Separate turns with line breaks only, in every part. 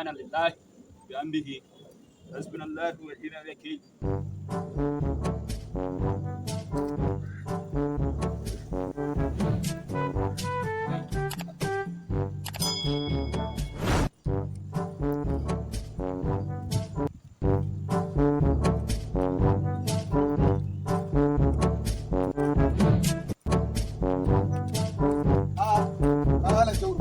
subhanallahi bi amdihi hasbunallahu wa ni'mal wakeel.
Malam Jauro.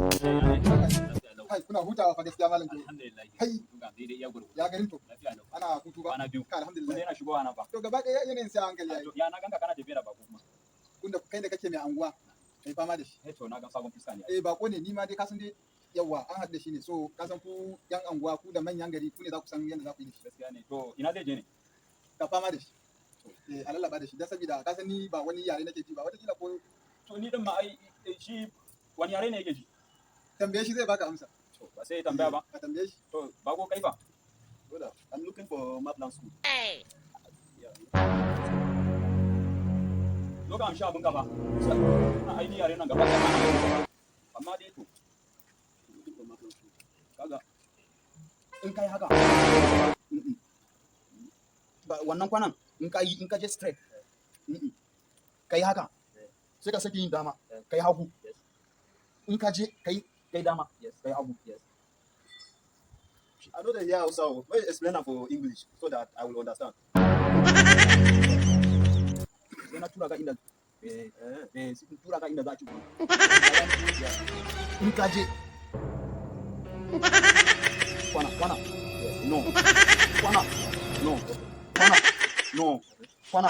Kai kuna hutawa fa gaskiya Malam Jauro.
Alhamdulillah.
Kai
Duka daidai ya gurgu.
ya garin to.
Lafiya lau.
Ana hutu ba.
Kwana biyu.
Kai
Wanda
alhamdulillah.
yana shigowa na fa.
To gaba ɗaya yanayin sai hankali yayi.
Ya na ganka kana tafiya da bako kuma.
Kunda kai da kake mai anguwa mai fama da shi.
To na ga sabon fuska ne.
Bako ne ni ma dai ka san dai yawa an haɗu da shi ne so ka san ku yan anguwa ku da manyan gari ku ne za ku san yadda za ku yi da shi.
Gaskiya ne. To ina zai je ne?
Ka fama da shi. A lallaba da shi dan saboda ka san ni ba wani yare nake ji ba wata kila ko
To ni din ma ai shi wani yare ne yake ji?
tambaye shi zai baka amsa.
To ba sai ya tambaya ba.
Ka tambaye shi.
To bako kai fa.
I'm looking for Mapland School.
Zo ka amshi abin ka fa. Na aini yare nan gaba ɗaya. Amma dai to
Looking for Mapland School.
kaga in kai haka ba wannan kwanan in ka je straight kai haka sai ka saki yin dama kai hagu
Yes.
in ka je kai dama
Yes.
kai hagu
Yes. I know that here also. Why explain that for English so that I will understand?
sai na tura ka inda sai tura ka inda za ki in ka je kwana no kwana no kwana no kwana